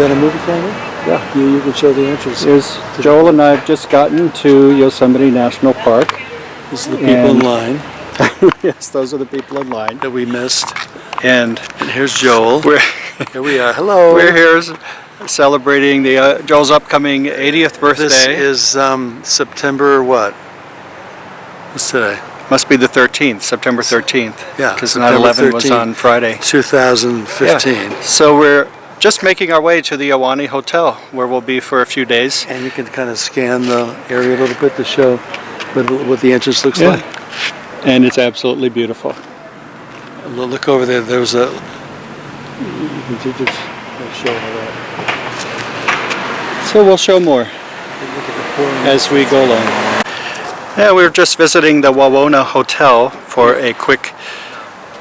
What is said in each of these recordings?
that a movie camera? Yeah. You can show the entrance. Here's Joel and I have just gotten to Yosemite National Park. This is the people in line. Yes, those are the people in line that we missed. And here's Joel. Here we are. Hello. We're here celebrating Joel's upcoming 80th birthday. This is September what? What's today? Must be the 13th, September 13th. Yeah. Because 9/11 was on Friday. 2015. Yeah. So we're just making our way to the Ahwahnee Hotel, where we'll be for a few days. And you can kind of scan the area a little bit to show what the entrance looks like. And it's absolutely beautiful. Look over there. There's a. You can just show all that. So we'll show more as we go along. Yeah, we were just visiting the Wawona Hotel for a quick.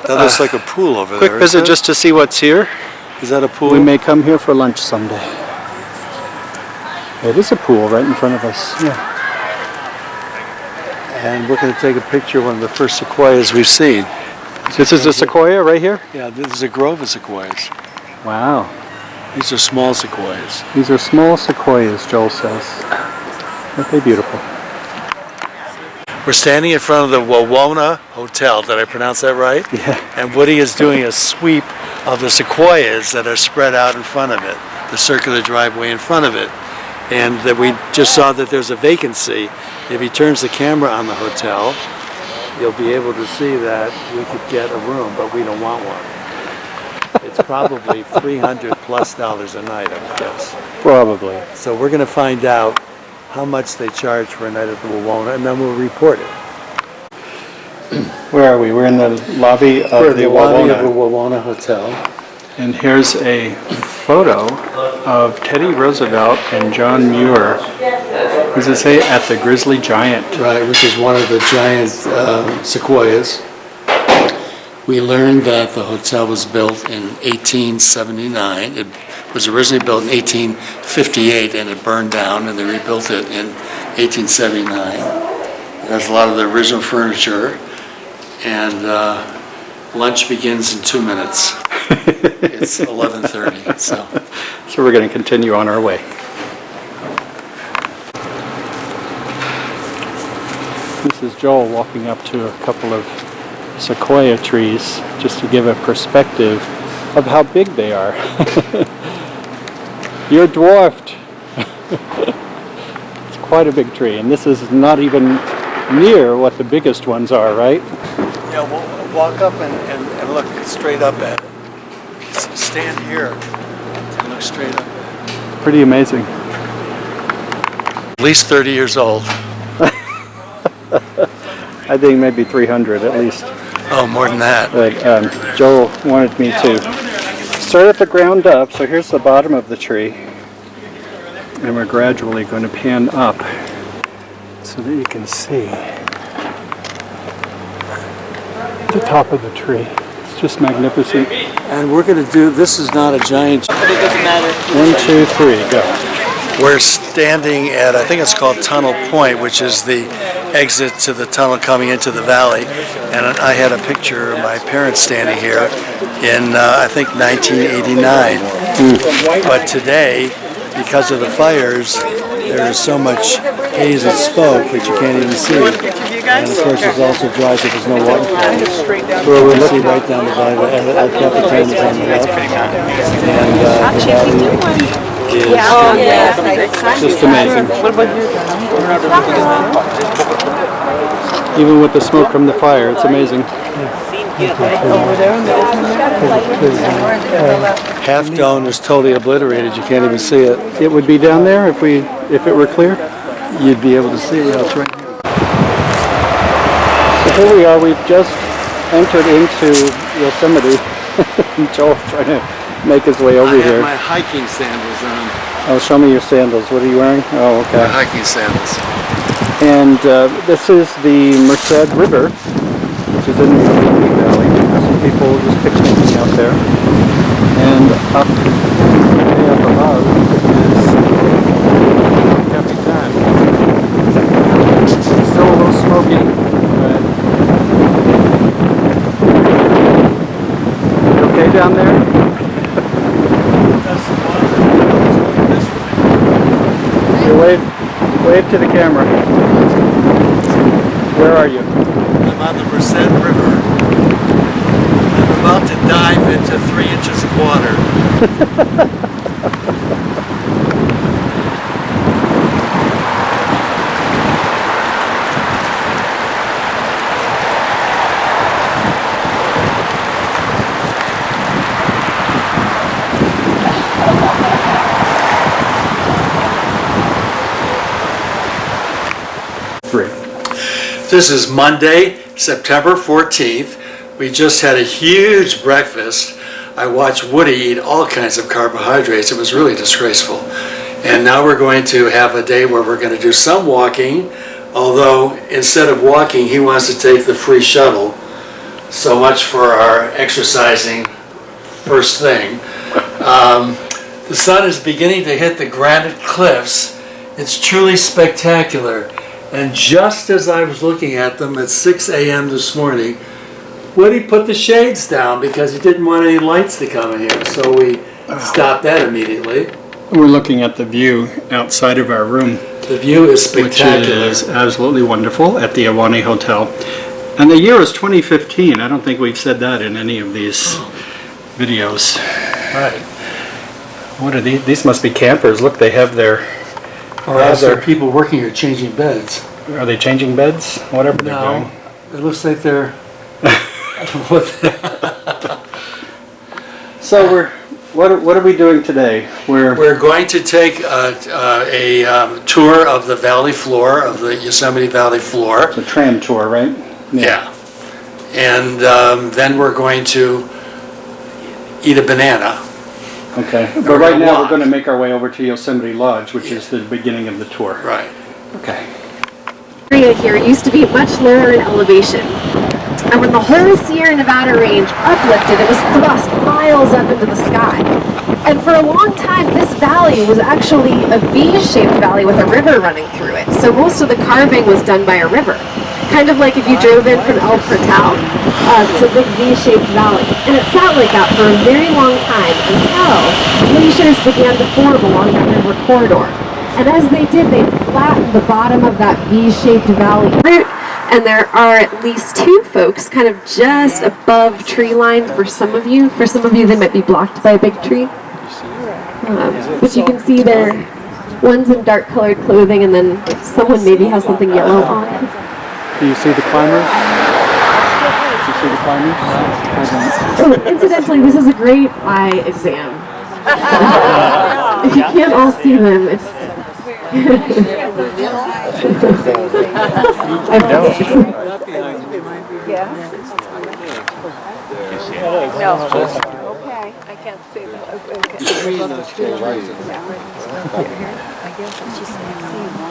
That looks like a pool over there. Quick visit just to see what's here. Is that a pool? We may come here for lunch someday. It is a pool right in front of us. Yeah. And we're going to take a picture of one of the first sequoias we've seen. This is a sequoia right here? Yeah, this is a grove of sequoias. Wow. These are small sequoias. These are small sequoias, Joel says. Aren't they beautiful? We're standing in front of the Wawona Hotel. Did I pronounce that right? Yeah. And Woody is doing a sweep of the sequoias that are spread out in front of it, the circular driveway in front of it. And that we just saw that there's a vacancy. If he turns the camera on the hotel, you'll be able to see that we could get a room, but we don't want one. It's probably $300+ a night, I would guess. Probably. So we're going to find out how much they charge for a night at the Wawona, and then we'll report it. Where are we? We're in the lobby of We're the lobby Wawona. of the Wawona Hotel. And here's a photo of Teddy Roosevelt and John Muir. What does it say? At the Grizzly Giant. Right, which is one of the giant sequoias. We learned that the hotel was built in 1879. It was originally built in 1858 and it burned down, and they rebuilt it in 1879. It has a lot of the original furniture, and lunch begins in 2 minutes. It's 11:30, so we're going to continue on our way. This is Joel walking up to a couple of sequoia trees just to give a perspective of how big they are. You're dwarfed. It's quite a big tree, and this is not even near what the biggest ones are, right? Yeah, we'll walk up and look straight up at it. Stand here and look straight up at it. Pretty amazing. At least 30 years old. I think maybe 300 at least. Oh, more than that. But Joel wanted me to start at the ground up. So here's the bottom of the tree. And we're gradually going to pan up so that you can see the top of the tree. It's just magnificent. And we're going to do, this is not a giant. But it doesn't matter. 1, 2, 3, go. We're standing at, I think it's called Tunnel Point, which is the exit to the tunnel coming into the valley. And I had a picture of my parents standing here in, I think, 1989. But today, because of the fires, there is so much haze and smoke that you can't even see. And of course, it's also dry, so there's no waterfalls. Where we're You see looking right down the valley, El Capitan is on the left. And the valley is Just amazing. Even with the smoke from the fire, it's amazing. Half Dome is totally obliterated. You can't even see it. It would be down there if it were clear. You'd be able to see it. Yeah, it's right here. So here we are. We've just entered into Yosemite. Joel's trying to make his way over I here. have my hiking sandals on. Oh, show me your sandals. What are you wearing? Oh, My okay. hiking sandals. And this is the Merced River, which is in the Yosemite Valley. There's some people just picnicking out there. And up way up above is Capitan. It's still a little smoky, but you okay down there? Wave to the camera. Where are you? I'm on the Merced River. I'm about to dive into 3 inches of water. This is Monday, September 14th. We just had a huge breakfast. I watched Woody eat all kinds of carbohydrates. It was really disgraceful. And now we're going to have a day where we're going to do some walking, although instead of walking, he wants to take the free shuttle. So much for our exercising first thing. The sun is beginning to hit the granite cliffs. It's truly spectacular. And just as I was looking at them at 6 a.m. this morning, Woody put the shades down because he didn't want any lights to come in here. So we stopped that immediately. We're looking at the view outside of our room. The view is spectacular. Which is absolutely wonderful at the Awani Hotel. And the year is 2015. I don't think we've said that in any of these videos. Right. What are these? These must be campers. Look, they have their... Or else there are people working here changing beds. Are they changing beds? Whatever they're doing. No, it looks like they're... So what are we doing today? We're going to take a tour of the valley floor, of the Yosemite Valley floor. It's a tram tour, right? Yeah. And then we're going to eat a banana. Okay. But right now we're going to make our way over to Yosemite Lodge, which is the beginning of the tour. Right. Okay. The area here used to be much lower in elevation. And when the whole Sierra Nevada range uplifted, it was thrust miles up into the sky. And for a long time, this valley was actually a V-shaped valley with a river running through it. So most of the carving was done by a river. Kind of like if you drove in from El Portal, it's a big V-shaped valley. And it sat like that for a very long time until glaciers began to form along that river corridor. And as they did, they flattened the bottom of that V-shaped valley route. And there are at least 2 folks kind of just above tree line for some of you. For some of you, they might be blocked by a big tree. But you can see there, one's in dark colored clothing and then someone maybe has something yellow on. Do you see the climbers? Do you see the climbers? Oh, incidentally, this is a great eye exam. If you can't all see them, it's... Okay, I can't see that.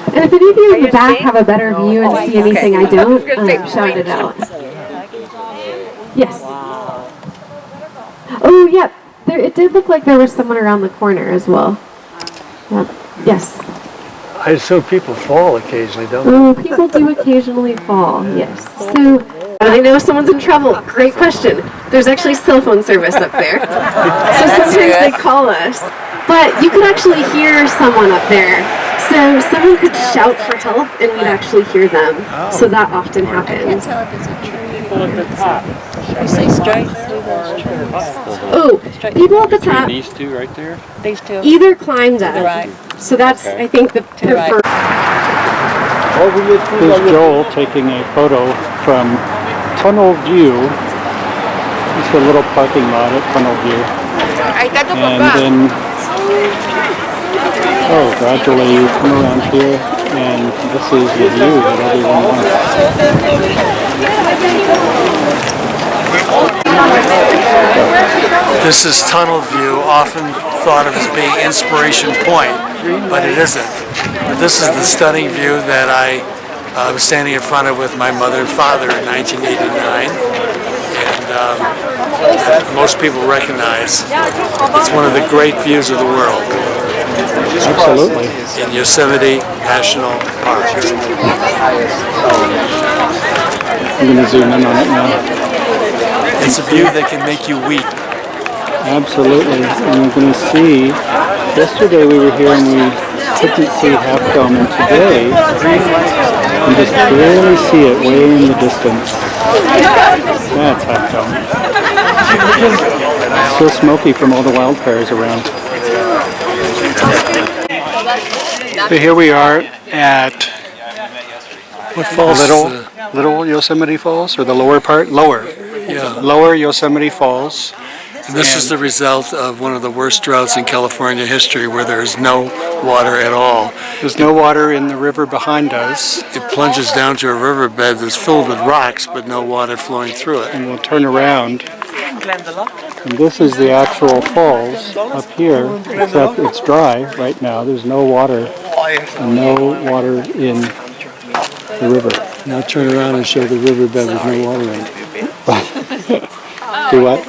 And if any of you in the back have a better view and see anything I don't, shout it out. Yes. Oh, yep. It did look like there was someone around the corner as well. Yep. Yes. I assume people fall occasionally, don't they? Oh, people do occasionally fall, yes. So, I know someone's in trouble. Great question. There's actually cell phone service up there. So sometimes they call us. But you could actually hear someone up there. So someone could shout for help and we'd actually hear them. So that often happens. You say straight through those trees. Oh, people at the top These two right there? These two. either climbed up. Right. So that's, I think, the Right. first. Here's Joel taking a photo from Tunnel View. It's a little parking lot at Tunnel View. And then, gradually you come around here, and this is the view that everyone wants. This is Tunnel View, often thought of as being Inspiration Point, but it isn't. But this is the stunning view that I was standing in front of with my mother and father in 1989. And most people recognize it's one of the great views of the world. Absolutely. In Yosemite National Park. I'm going to zoom in on it now. It's a view that can make you weep. Absolutely. And you're going to see, yesterday we were here and we couldn't see Half Dome, and today you can just barely see it way in the distance. That's Half Dome. It's still smoky from all the wildfires around. So here we are at What falls? Little Yosemite Falls, or the lower part? Lower Yosemite Falls. And this is the result of one of the worst droughts in California history, where there is no water at all. There's no water in the river behind us. It plunges down to a riverbed that's filled with rocks, but no water flowing through it. And we'll turn around. And this is the actual falls up here, except it's dry right now. There's no water, and no water in the river. Now turn around and show the riverbed with no water in it. Do what?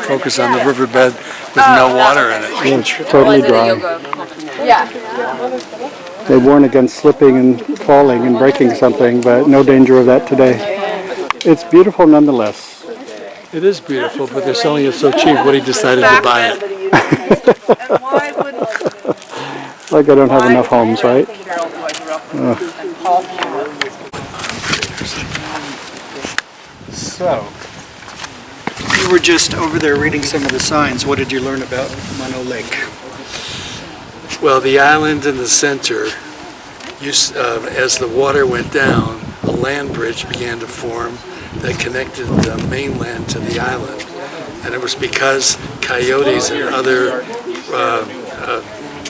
Focus on the riverbed with no water in it. Yeah, it's totally dry. They warn against slipping and falling and breaking something, but no danger of that today. It's beautiful nonetheless. It is beautiful, but they're selling it so cheap. Woody decided to buy it. Like I don't have enough homes, right? So, you were just over there reading some of the signs. What did you learn about Mono Lake? Well, the island in the center, as the water went down, a land bridge began to form that connected the mainland to the island. And it was because coyotes and other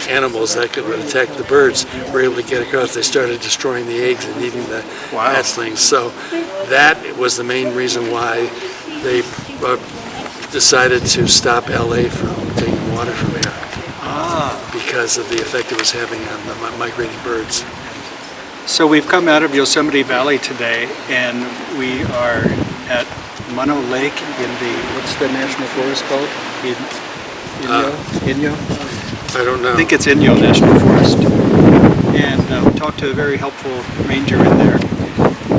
animals that could attack the birds were able to get across. They started destroying the eggs and eating the hatchlings. So that was the main reason why they decided to stop LA from taking water from here. Because of the effect it was having on the migrating birds. So we've come out of Yosemite Valley today, and we are at Mono Lake in the, what's the national forest called? Inyo? I don't know. I think it's Inyo National Forest. And we talked to a very helpful ranger in there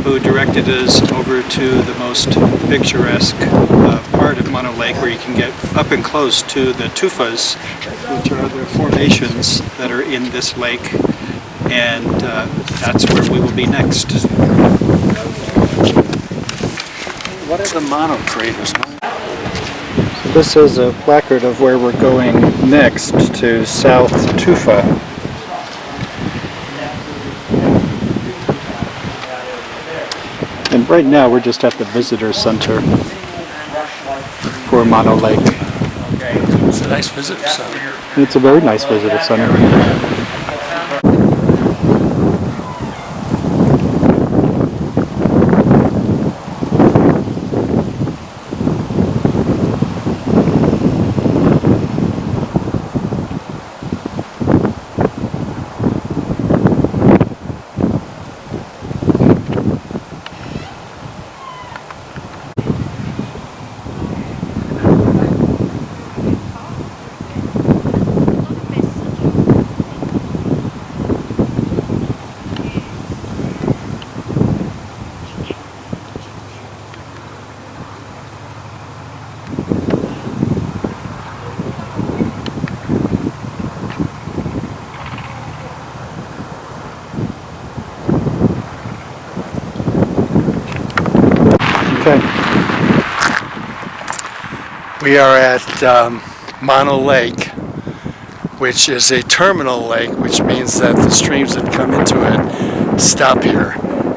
who directed us over to the most picturesque part of Mono Lake, where you can get up and close to the tufas, which are the formations that are in this lake. And that's where we will be next. What are the mono craters? This is a placard of where we're going next, to South Tufa. And right now we're just at the visitor center for Mono Lake. It's a nice visitor center. It's a very nice visitor center. Okay. We are at Mono Lake, which is a terminal lake, which means that the streams that come into it stop here.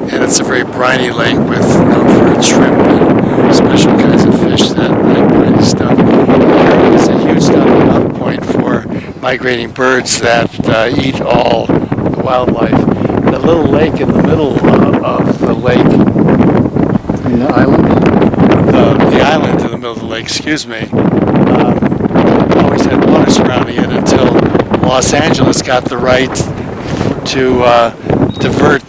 And it's a very briny lake with known for its shrimp and special kinds of fish that like briny stuff. It's a huge stopping off point for migrating birds that eat all the wildlife. The little lake in the middle of the lake, In the island? the island in the middle of the lake, excuse me, always had water surrounding it until Los Angeles got the right to divert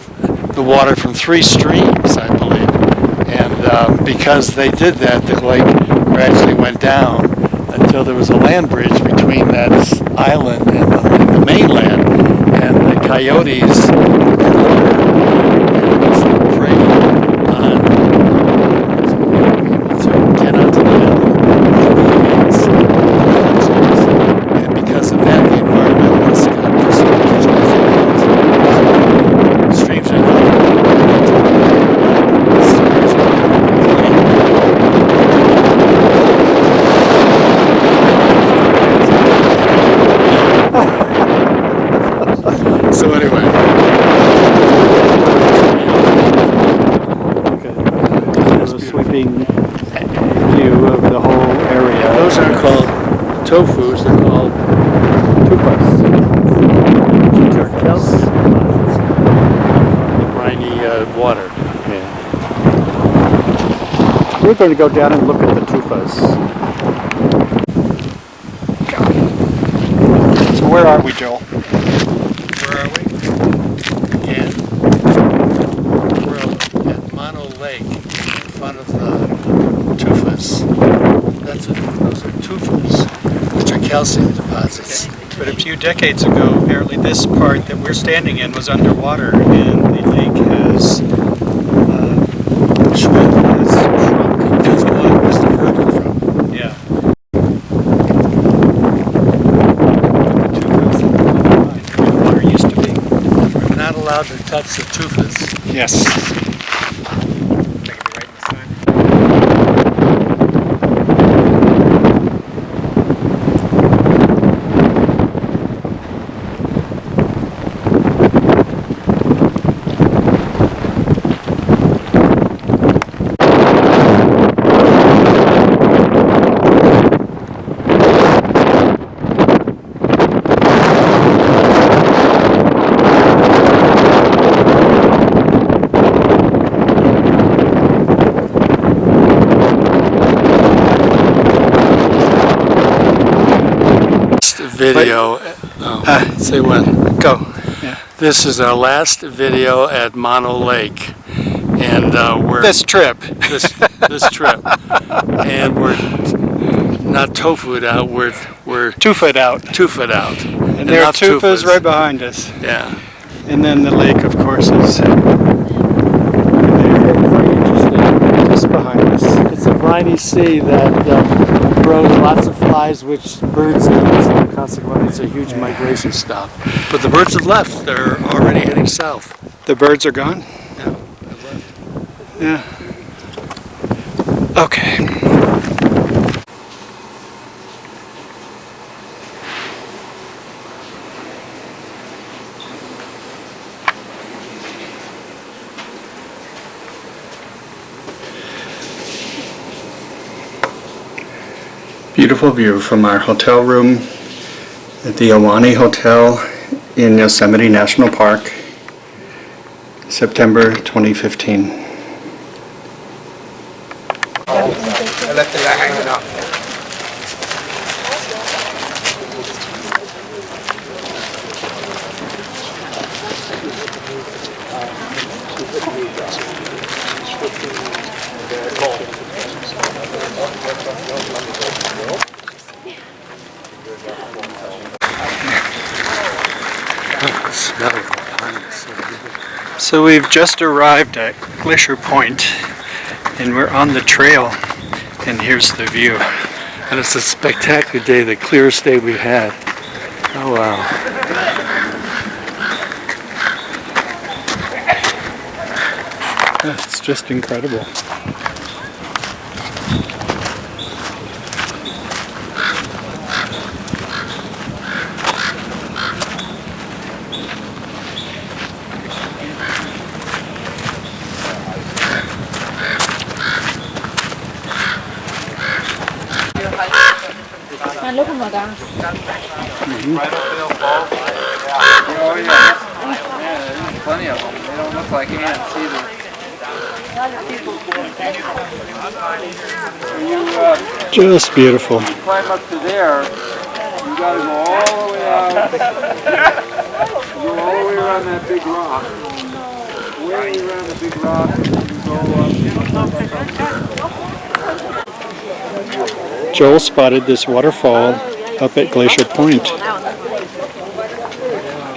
the water from 3 streams, I believe. And because they did that, the lake gradually went down until there was a land bridge between that island and the mainland. And the coyotes and other animals that prey on to get onto the island, and because of that, the environmentalists got sweeping view of the whole area. Those aren't called tofus, they're called Tufas. calcium deposits from the briny water. Yeah. We're going to go down and look at the tufas. So where are we, Joel? Where are we? Again, we're at Mono Lake in front of the tufas. Those are tufas, which are calcium deposits. But a few decades ago, apparently this part that we're standing in was underwater, and the lake has Shrunk. That's why it was diverted from. yeah. Water used to be. We're not allowed to touch the tufas. Yes. Video. Say when. Go. Yeah. This is our last video at Mono Lake, and we're This trip. this trip, and we're not tofu'd out. We're 2 foot out. 2 foot out. And there are tufas right behind us. Yeah. And then the lake, of course, is Very interesting. just behind us. It's a briny sea that grows lots of flies, which birds eat, so consequently it's a huge migration stop. But the birds have left. They're already heading south. The birds are gone? Yeah. Yeah. Okay. Beautiful view from our hotel room at the Ahwahnee Hotel in Yosemite National Park, September 2015. So we've just arrived at Glacier Point, and we're on the trail, and here's the view. And it's a spectacular day, the clearest day we've had. Oh wow. It's just incredible. Man, look at my dance. Oh yeah. There's plenty of them. They don't look like ants either. Just beautiful. You climb up to there, you gotta go all the way out. You go all the way around that big rock. Way around the big rock, and then you go up. Joel spotted this waterfall up at Glacier Point,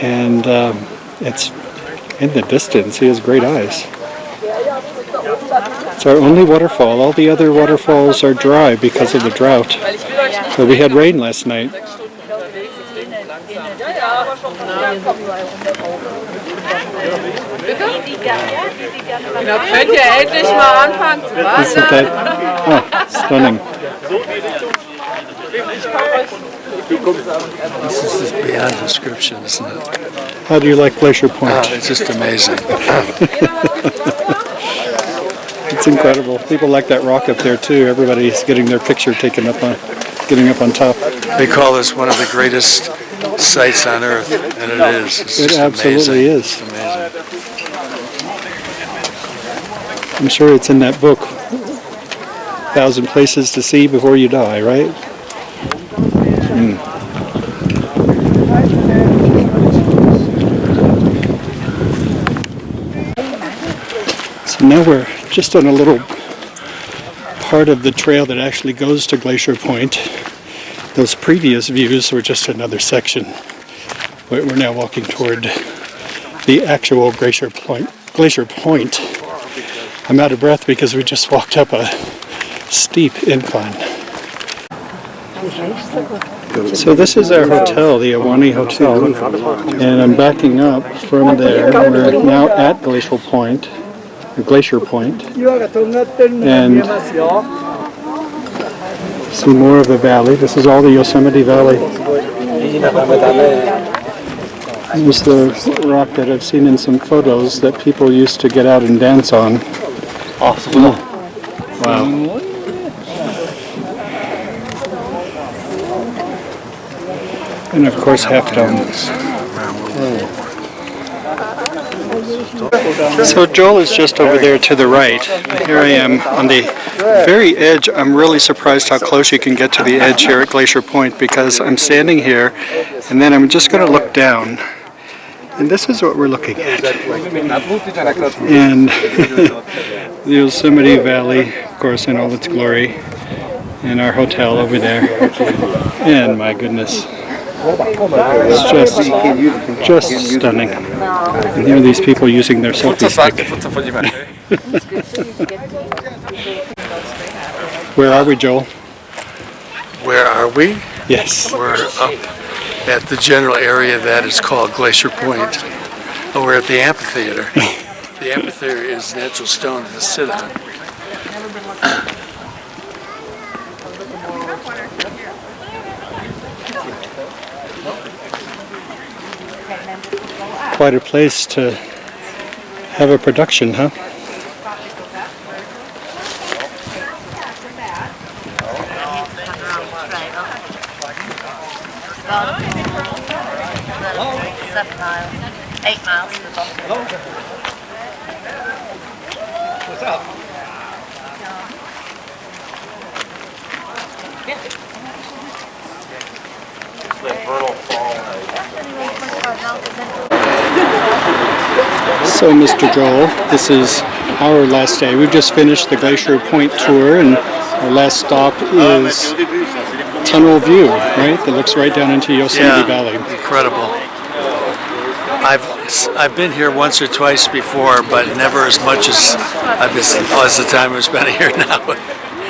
and it's in the distance. He has great eyes. It's our only waterfall. All the other waterfalls are dry because of the drought. So we had rain last night. Da könnt ihr endlich mal anfangen zu Isn't wandern. that stunning? This is just beyond description, isn't it? How do you like Glacier Point? It's just amazing. It's It's incredible. People like that rock up there too. Everybody's getting their picture taken up on, getting up on top. They call this one of the greatest sights on Earth, and it is. It's It just absolutely amazing. is. It's amazing. I'm sure it's in that book, 1,000 Places to See Before You Die, right? So now we're just on a little part of the trail that actually goes to Glacier Point. Those previous views were just another section. We're now walking toward the actual Glacier Point. I'm out of breath because we just walked up a steep incline. So this is our hotel, the Awani Hotel, and I'm backing up from there. We're now at Glacier Point, and see more of the valley. This is all the Yosemite Valley. There's the rock that I've seen in some photos that people used to get out and dance on. Wow. And of course Half Dome. So Joel is just over there to the right. Here I am on the very edge. I'm really surprised how close you can get to the edge here at Glacier Point, because I'm standing here and then I'm just going to look down. And this is what we're looking at. And the Yosemite Valley, of course, in all its glory. And our hotel over there. And my goodness. It's just stunning. And here are these people using their selfie stick. Where are we, Joel? Where are we? Yes. We're up at the general area that is called Glacier Point. Oh, we're at the amphitheater. The amphitheater is natural stone to sit on. Quite a place to have a production, huh? Seven miles, 8 miles to the bottom. What's up? So, Mr. Joel, this is our last day. We've just finished the Glacier Point tour, and our last stop is Tunnel View, right? That looks right down into Yosemite Valley. Incredible. I've been here once or twice before, but never as much as the time I've spent here now.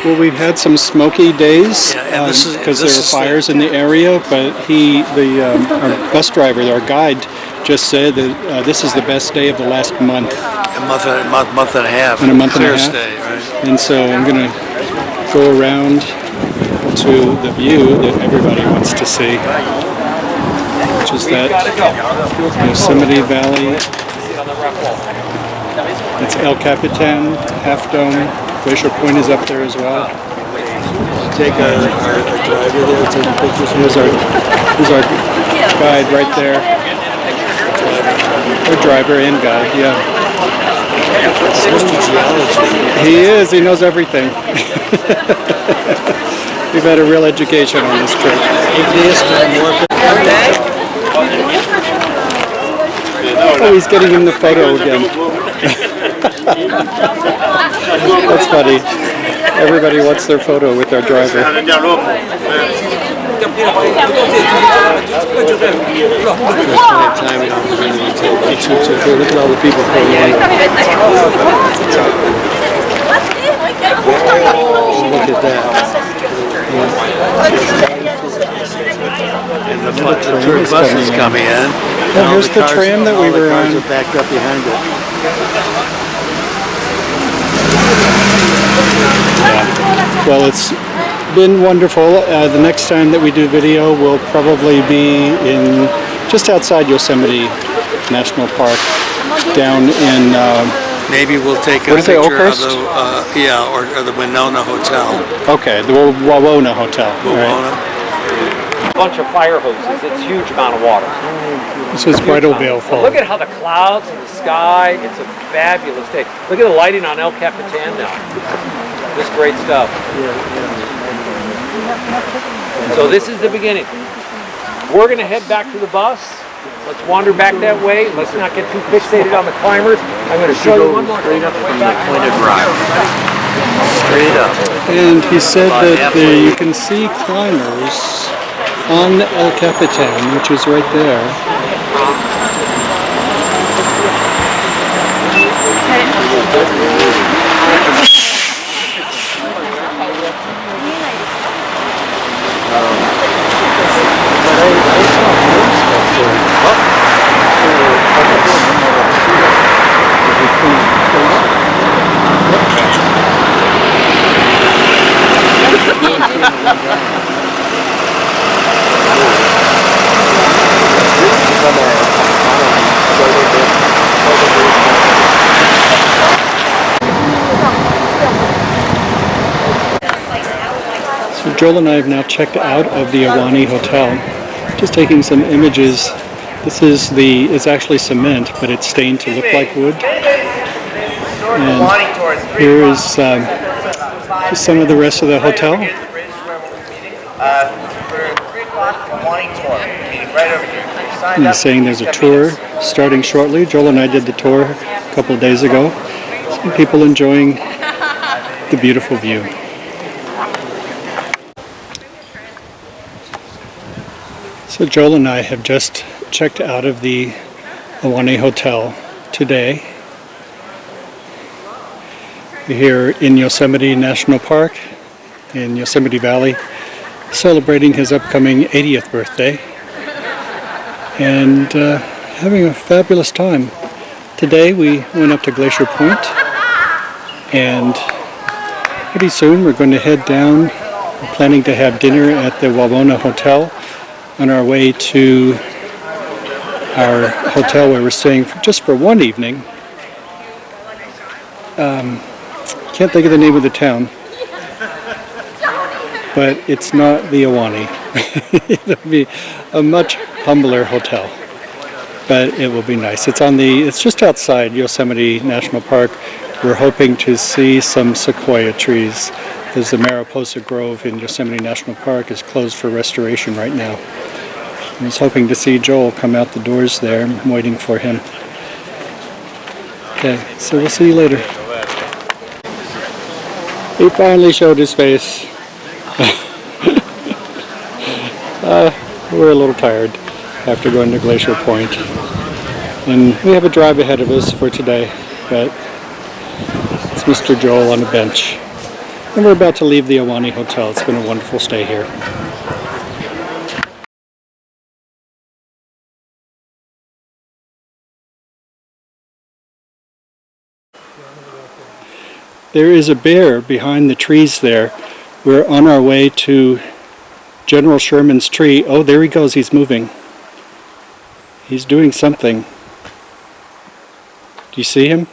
Well, we've had some smoky days because there were fires in the area, but our bus driver, our guide, just said that this is the best day of the last month. A month and a half. And a month and a half. Day, right? And so I'm going to go around to the view that everybody wants to see, which is that Yosemite Valley. It's El Capitan, Half Dome, Glacier Point is up there as well. Take our driver there, take pictures. Here's our guide right there. Our driver and guide, yeah. Mr. Geology. He is, he knows everything. We've had a real education on this trip. Oh, he's getting in the photo again. That's funny. Everybody wants their photo with our driver. Look at all the people pulling in. Look at that. And the bus is coming in. Well, here's the tram that we were on. All the cars are backed up behind it. Well, it's been wonderful. The next time that we do video will probably be just outside Yosemite National Park, down in Maybe we'll take a What is it, picture of Oakhurst? or the Winona Hotel. Okay, the Wawona Hotel. All right. Winona. Bunch of fire hoses. It's a huge amount of water. This is Bridal Veil Fall. Look at how the clouds and the sky. It's a fabulous day. Look at the lighting on El Capitan now. This great stuff. So this is the beginning. We're going to head back to the bus. Let's wander back that way. Let's not get too fixated on the climbers. I'm going to show you one more thing on the way back. Straight up. And he said that you can see climbers on El Capitan, which is right there. So Joel and I have now checked out of the Awani Hotel. Just taking some images. This is it's actually cement, but it's stained to look like wood. And here is just some of the rest of the hotel. And he's saying there's a tour starting shortly. Joel and I did the tour a couple of days ago. Some people enjoying the beautiful view. So Joel and I have just checked out of the Awani Hotel today. We're here in Yosemite National Park in Yosemite Valley, celebrating his upcoming 80th birthday and having a fabulous time. Today we went up to Glacier Point, and pretty soon we're going to head down. We're planning to have dinner at the Wawona Hotel on our way to our hotel where we're staying just for one evening. Can't think of the name of the town, but it's not the Awani. It'll be a much humbler hotel, but it will be nice. It's just outside Yosemite National Park. We're hoping to see some sequoia trees, because the Mariposa Grove in Yosemite National Park is closed for restoration right now. I was hoping to see Joel come out the doors there. I'm waiting for him. Okay, so we'll see you later. He finally showed his face. We're a little tired after going to Glacier Point. And we have a drive ahead of us for today, but it's Mr. Joel on a bench. And we're about to leave the Awani Hotel. It's been a wonderful stay here. There is a bear behind the trees there. We're on our way to General Sherman's tree. Oh, there he goes. He's moving. He's doing something. Do you see him?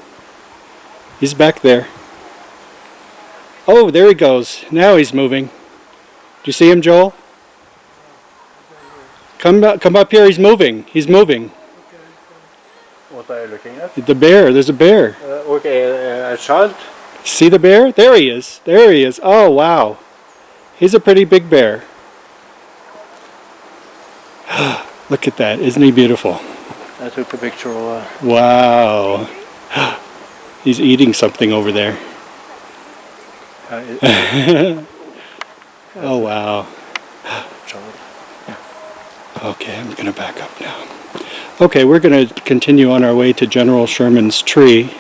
He's back there. Oh, there he goes. Now he's moving. Do you see him, Joel? Come up here. He's moving. He's moving. What are you looking at? The bear. There's a bear. A child? See the bear? There he is. There he is. Oh, wow. He's a pretty big bear. Look at that. Isn't he beautiful? I took a picture of Wow. He's eating something over there. Oh, wow. child. Okay, I'm going to back up now. Okay, we're going to continue on our way to General Sherman's tree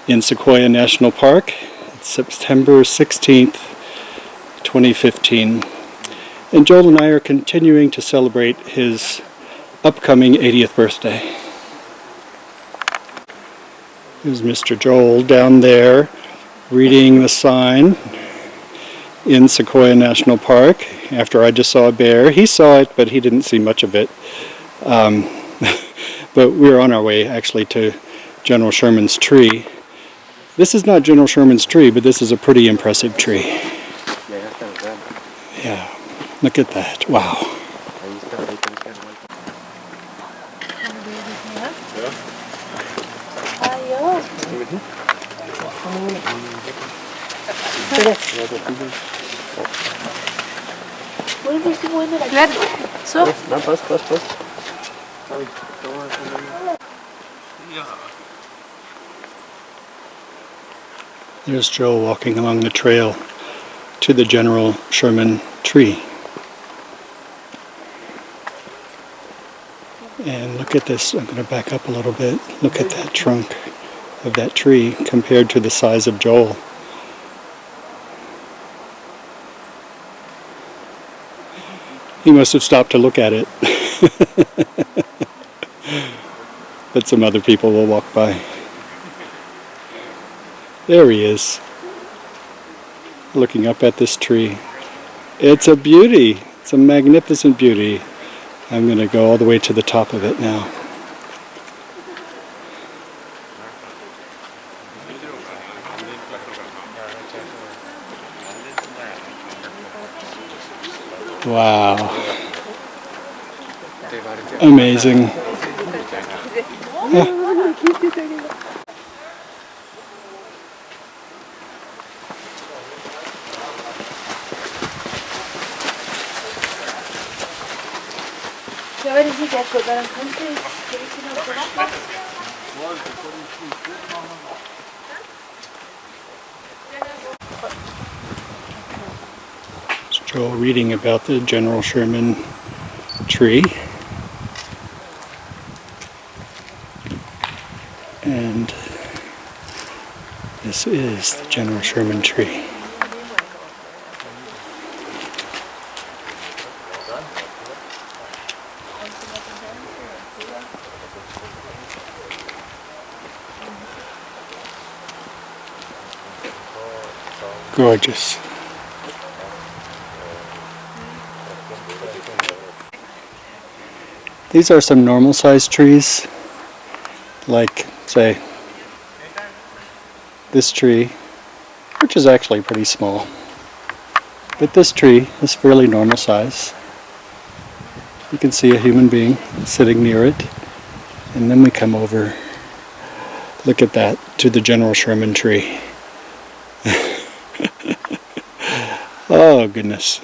in Sequoia National Park. It's September 16th, 2015. And Joel and I are continuing to celebrate his upcoming 80th birthday. There's Mr. Joel down there reading the sign in Sequoia National Park after I just saw a bear. He saw it, but he didn't see much of it. But we're on our way actually to General Sherman's tree. This is not General Sherman's tree, but this is a pretty impressive tree. Yeah, look at that. Wow. There's Joe walking along the trail to the General Sherman tree. And look at this. I'm going to back up a little bit. Look at that trunk of that tree compared to the size of Joel. He must have stopped to look at it. But some other people will walk by. There he is, looking up at this tree. It's a beauty. It's a magnificent beauty. I'm going to go all the way to the top of it now. Wow. Amazing. Yeah. It's Joel reading about the General Sherman tree. And this is the General Sherman tree. Gorgeous. These are some normal sized trees, like, say, this tree, which is actually pretty small. But this tree is fairly normal size. You can see a human being sitting near it. And then we come over, look at that, to the General Sherman tree. Oh, goodness.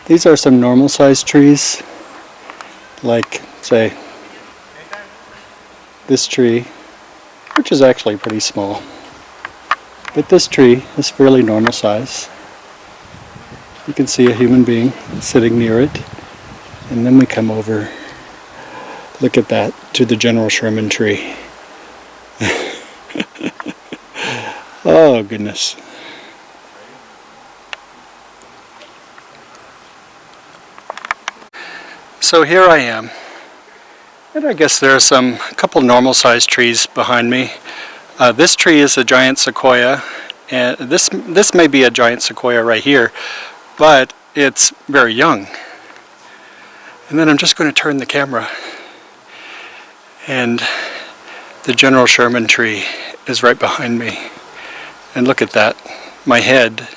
These are some normal sized trees, like, say, this tree, which is actually pretty small. But this tree is fairly normal size. You can see a human being sitting near it. And then we come over, look at that, to the General Sherman tree. Oh, goodness. So here I am, and I guess there are a couple normal sized trees behind me. This tree is a giant sequoia, and this may be a giant sequoia right here, but it's very young. And then I'm just going to turn the camera, and the General Sherman tree is right behind me. And look at that, my head.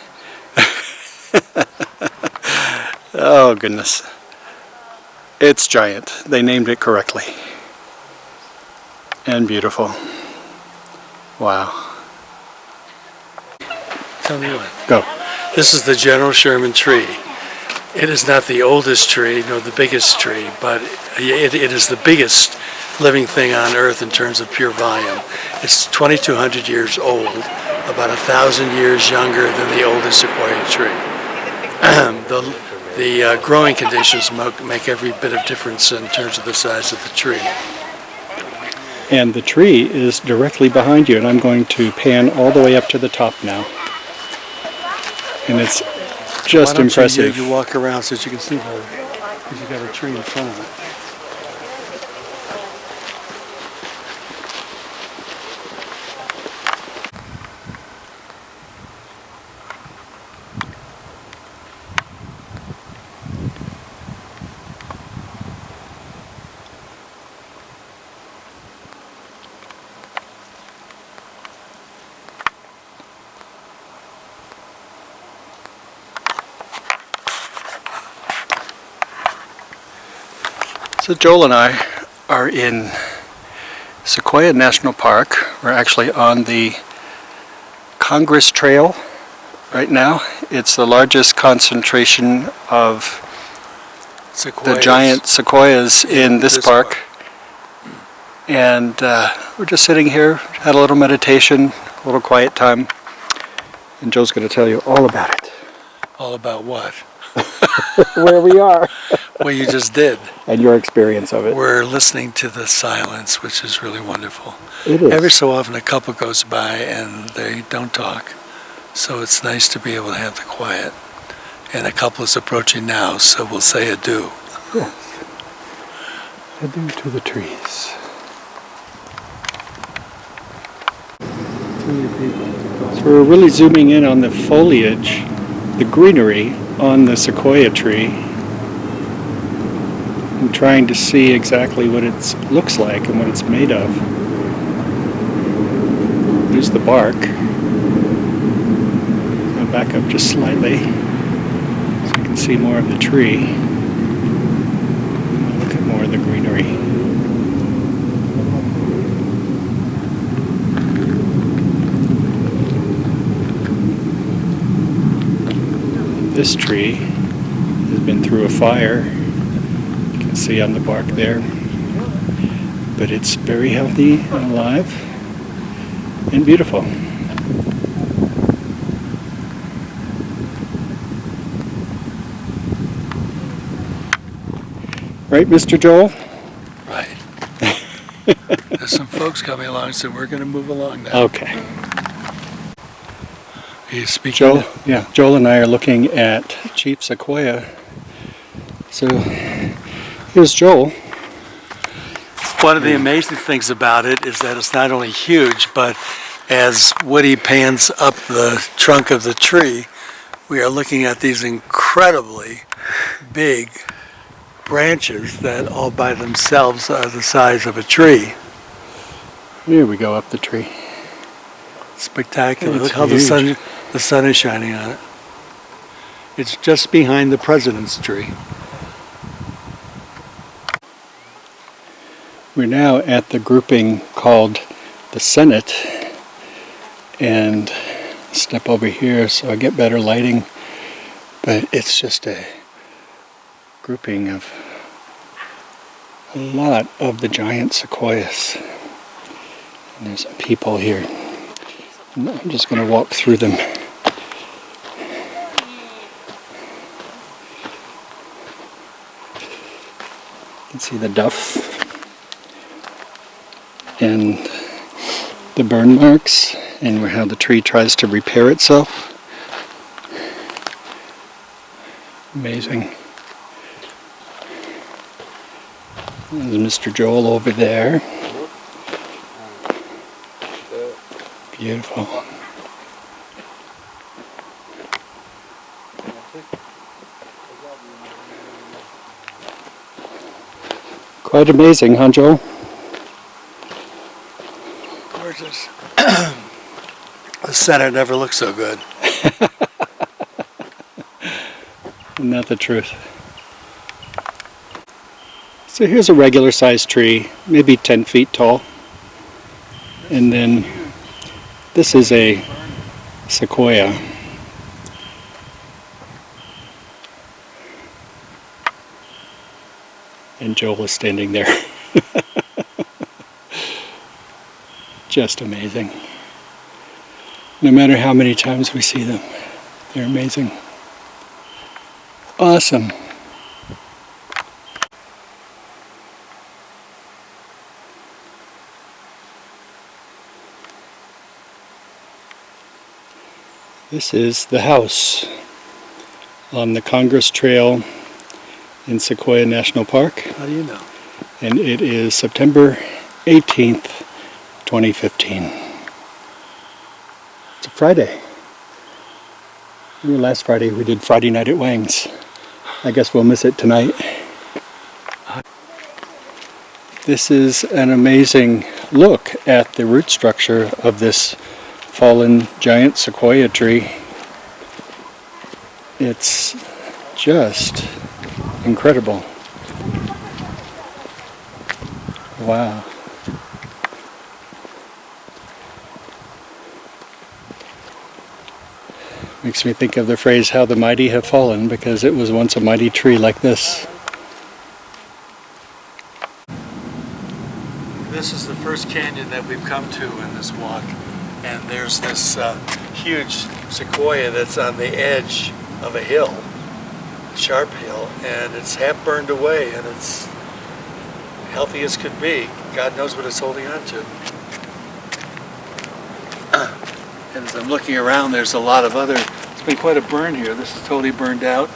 Oh, goodness. It's giant. They named it correctly. And beautiful. Wow. Tell me what. Go. This is the General Sherman tree. It is not the oldest tree, nor the biggest tree, but it is the biggest living thing on Earth in terms of pure volume. It's 2,200 years old, about 1,000 years younger than the oldest sequoia tree. The growing conditions make every bit of difference in terms of the size of the tree. And the tree is directly behind you, and I'm going to pan all the way up to the top now. And it's just impressive. You walk around so that you can see better, because you've got a tree in front of it. So Joel and I are in Sequoia National Park. We're actually on the Congress Trail right now. It's the largest concentration of the giant sequoias in this park. And we're just sitting here, had a little meditation, a little quiet time, and Joe's going to tell you all about it. All about what? Where we are. Well, you just did. And your experience of it. We're listening to the silence, which is really wonderful. It is. Every so often a couple goes by and they don't talk. So it's nice to be able to have the quiet. And a couple is approaching now, so we'll say adieu. Yes. Adieu to the trees. So we're really zooming in on the foliage, the greenery on the sequoia tree, and trying to see exactly what it looks like and what it's made of. There's the bark. I'll back up just slightly so you can see more of the tree. And look at more of the greenery. This tree has been through a fire. You can see on the bark there. But it's very healthy and alive and beautiful. Right, Mr. Joel? Right. There's some folks coming along, so we're going to move along now. Okay. Are you speaking? Joel, Joel and I are looking at Chief Sequoia. So here's Joel. One of the amazing things about it is that it's not only huge, but as Woody pans up the trunk of the tree, we are looking at these incredibly big branches that all by themselves are the size of a tree. Here we go up the tree. Spectacular. It's Look how the sun is shining on it. It's just behind the president's tree. We're now at the grouping called the Senate, and step over here so I get better lighting, but it's just a grouping of a lot of the giant sequoias, and there's some people here. And I'm just going to walk through them. You can see the duff and the burn marks and how the tree tries to repair itself. Amazing. There's Mr. Joel over there. Beautiful. Quite amazing, huh, Joel? Gorgeous. The Senate never looked so good. Not the truth. So here's a regular sized tree, maybe 10 feet tall. And then this is a sequoia. And Joel is standing there. Just amazing. No matter how many times we see them, they're amazing. Awesome. This is the house on the Congress Trail in Sequoia National Park. How do you know? And it is September 18th, 2015. It's a Friday. Last Friday we did Friday night at Wang's. I guess we'll miss it tonight. This is an amazing look at the root structure of this fallen giant sequoia tree. It's just incredible. wow. Makes me think of the phrase, how the mighty have fallen, because it was once a mighty tree like this. This is the first canyon that we've come to in this walk, and there's this huge sequoia that's on the edge of a hill, a sharp hill, and it's half burned away, and it's healthy as could be. God knows what it's holding on to. And as I'm looking around, there's a lot of other, it's been quite a burn here. This is totally burned out,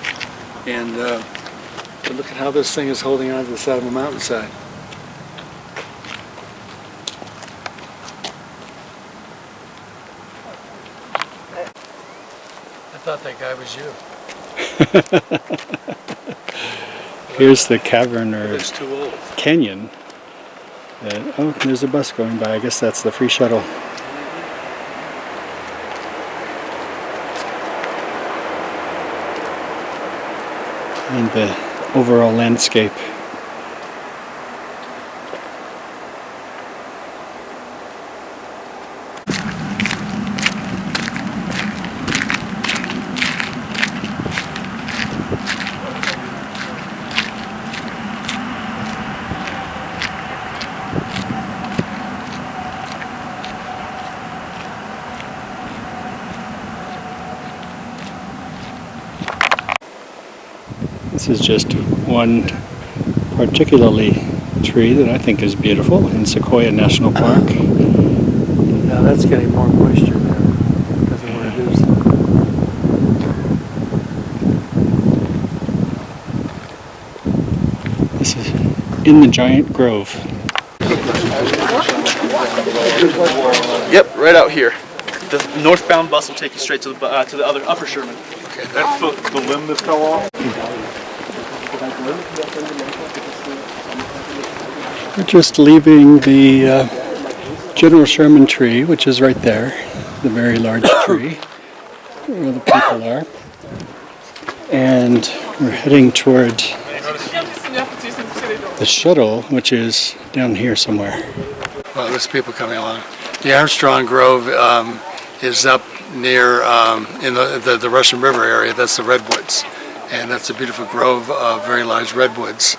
and but look at how this thing is holding on to the side of a mountainside. I thought that guy was you. Here's the cavern or It's too old. canyon. Oh, there's a bus going by. I guess that's the free shuttle. And the overall landscape. This is just one particularly tree that I think is beautiful in Sequoia National Park. Now that's getting more moisture there because of where it is. This is in the giant grove. Yep, right out here. The northbound bus will take you straight to the other Upper Sherman. Okay, That's the limb that fell off? We're just leaving the General Sherman tree, which is right there, the very large tree where the people are. And we're heading toward the shuttle, which is down here somewhere. well, there's people coming along. The Armstrong Grove is up near in the Russian River area. That's the redwoods, and that's a beautiful grove of very large redwoods,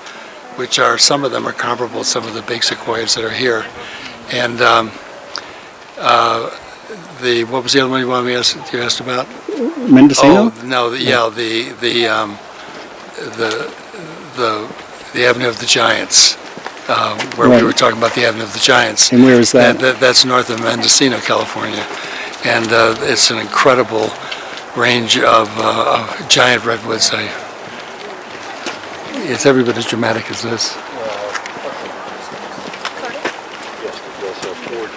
which are, some of them are comparable to some of the big sequoias that are here. And what was the other one you wanted me you asked about? Mendocino? Oh no, the Avenue of the Giants, where Right. we were talking about the Avenue of the Giants. And where is that? That's north of Mendocino, California, and it's an incredible range of giant redwoods. It's every bit as dramatic as this. Yes, but also Ford.